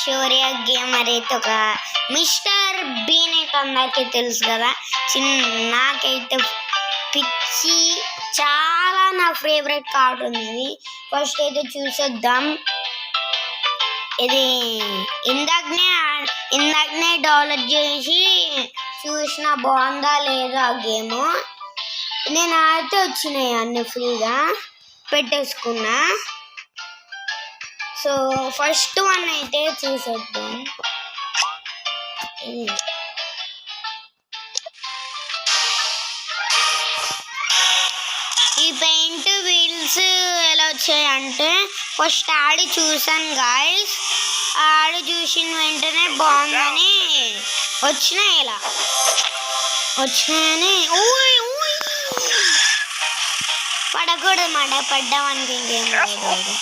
శౌర్య gamer అయితే ఒక mister been అయితే అందరికీ తెలుసు కదా. నాకైతే పిచ్చి చాలా నా ఫేవరెట్ కార్టూన్ ఇది. ఫస్ట్ అయితే చూసేద్దాం. ఇది ఇందాకనే డౌన్లోడ్ చేసి చూసిన బాగుందా లేదా గేమ్. నేను అయితే వచ్చినాయి అన్ని ఫ్రీగా పెట్టేసుకున్నా. సో ఫస్ట్ వన్ అయితే చూసేద్దాం. ఈ పెయింట్ వీల్స్ ఎలా వచ్చాయంటే ఫస్ట్ ఆడి చూసాను గాయస్. ఆడి చూసిన వెంటనే బాగుందని వచ్చినాయి. ఇలా వచ్చినాయని పడకూడదు మాట. పడ్డామనుకో ఇంకేం లేదు.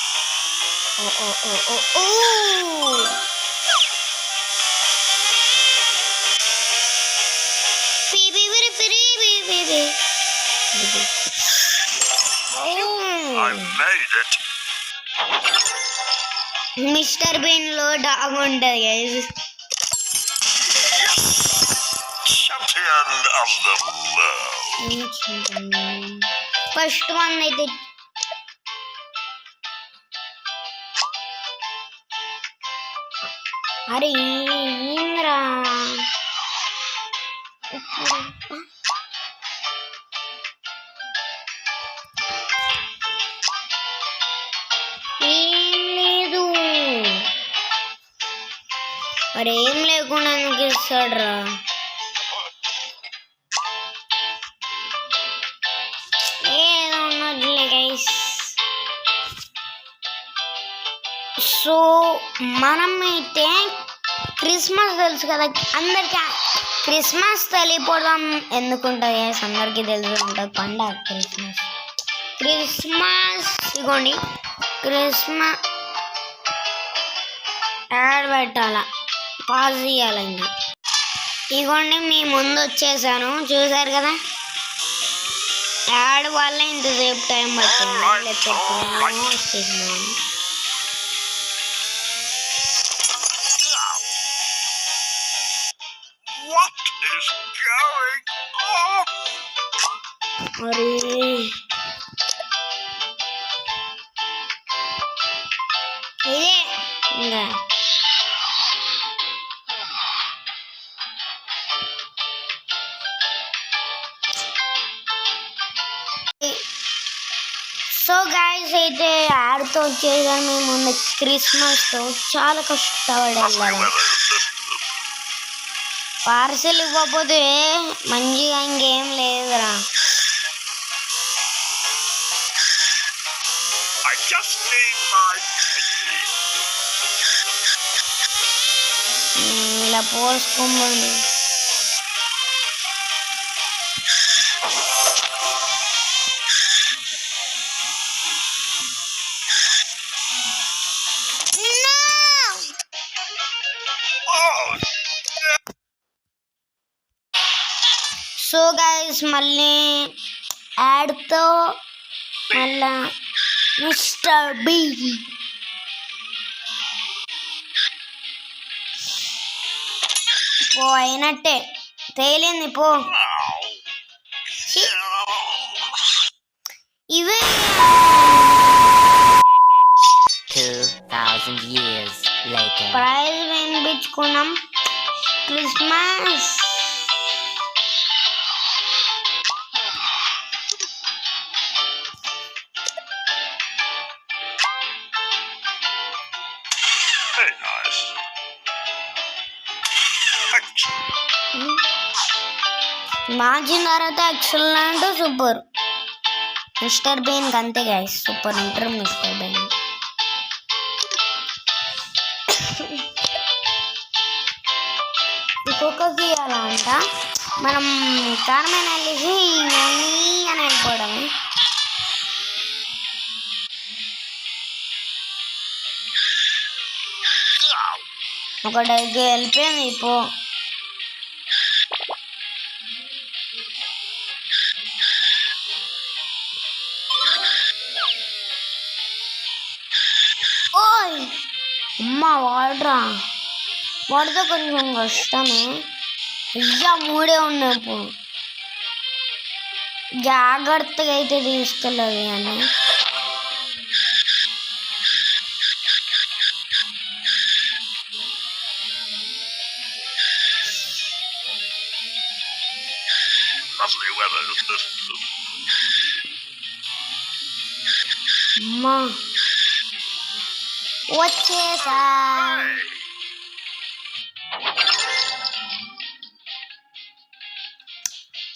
మిస్టర్ బీన్ లో డాగ్ ఉంటది గైస్. ఫస్ట్ వన్ అయితే అరే ఏంద్రా ఏం లేదు. మరి ఏం లేకుండా ఎందుకు ఇస్తాడ్రా? ఏదో ఉన్నట్లే గైస్. సో మనమైతే క్రిస్మస్ తెలుసు కదా అందరికి. క్రిస్మస్ తెలియపోవడం ఎందుకుంటుంది గైస్, అందరికీ తెలిసి ఉంటుంది పండగ క్రిస్మస్. ఇగోండి క్రిస్మస్ యాడ్ పెట్టాలా, పాజ్ చేయాలి. ఇంకా ఇగోండి మీ ముందు వచ్చేసాను, చూసారు కదా. యాడ్ వల్ల ఇంతసేపు టైం పట్టింది. వచ్చేసినాను. అరే ఇదే ఇంకా సో గాయస్ అయితే ఆడుతూ వచ్చేసాను మేము ముందు క్రిస్మస్తో. చాలా కష్టపడాలి కదా. పార్సెల్ ఇవ్వకపోతే మంచిగా ఇంకేం లేదురా. ఇలా పోసుకోమని సో గైస్ మళ్ళీ యాడ్తో మళ్ళా మిస్టర్ బీ పో అయినట్టే తేలింది పో. ఇవే 2000 years later. ప్రైజ్ వినిపించుకున్నాం. క్రిస్మస్ మార్చిన తర్వాత ఎక్సలెంట్ సూపర్. మిస్టర్ బీన్ అంతే గైస్, సూపర్ ఉంటారు మిస్టర్ బీన్. ఇంకొకకి అలా అంట మనం కారమైన వెళ్ళేసి అని వెళ్ళిపోవడం. ఒకటికి వెళ్ళిపోయింది పో. ఓయ్ అమ్మా వాడరా వాడితే కొంచెం కష్టమే. అయ్యా 3 ఉన్నాయి ఇప్పుడు. జాగ్రత్తగా అయితే తీసుకెళ్ళాలి అని. అమ్మా వచ్చేసా.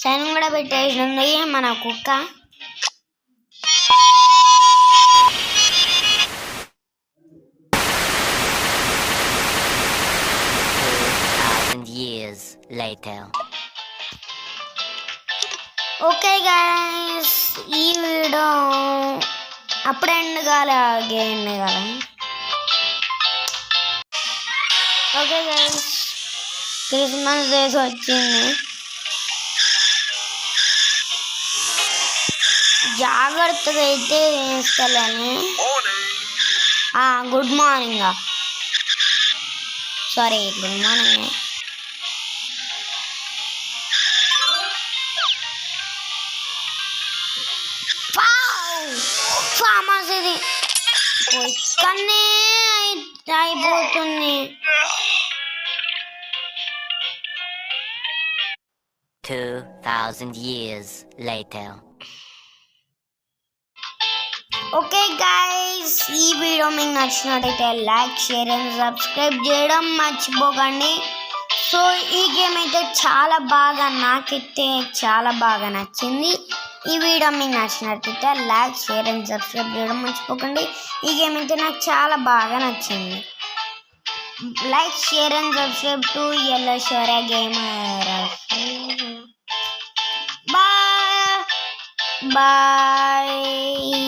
సైన్ కూడా పెట్టేసింది మన కుక్క. Years later. ఓకే గైస్, ఈ వీడియో అప్పుడే ఎండ్ కాలే, ఎండ్ కాలే. ఓకే గైస్, క్రిస్మస్ డేస్ వచ్చింది. జాగ్రత్తగా అయితే తీసుకెళ్ళాలి. Good morning, sorry good morning. Famous ఇది ఇక్కడనే అయిపోతుంది. 2000 years later. ఓకే గైస్, ఈ వీడియో మీకు నచ్చినట్టయితే లైక్, షేర్ అండ్ సబ్స్క్రైబ్ చేయడం మర్చిపోకండి. సో ఈ గేమ్ అయితే చాలా బాగా, నాకైతే చాలా బాగా నచ్చింది. ఈ వీడియో మీకు నచ్చినట్టయితే లైక్, షేర్ అండ్ సబ్స్క్రైబ్ చేయడం మర్చిపోకండి. ఈ గేమ్ అయితే నాకు చాలా బాగా నచ్చింది. Like, share and subscribe to yellow షోరా గేమర్. Bye bye.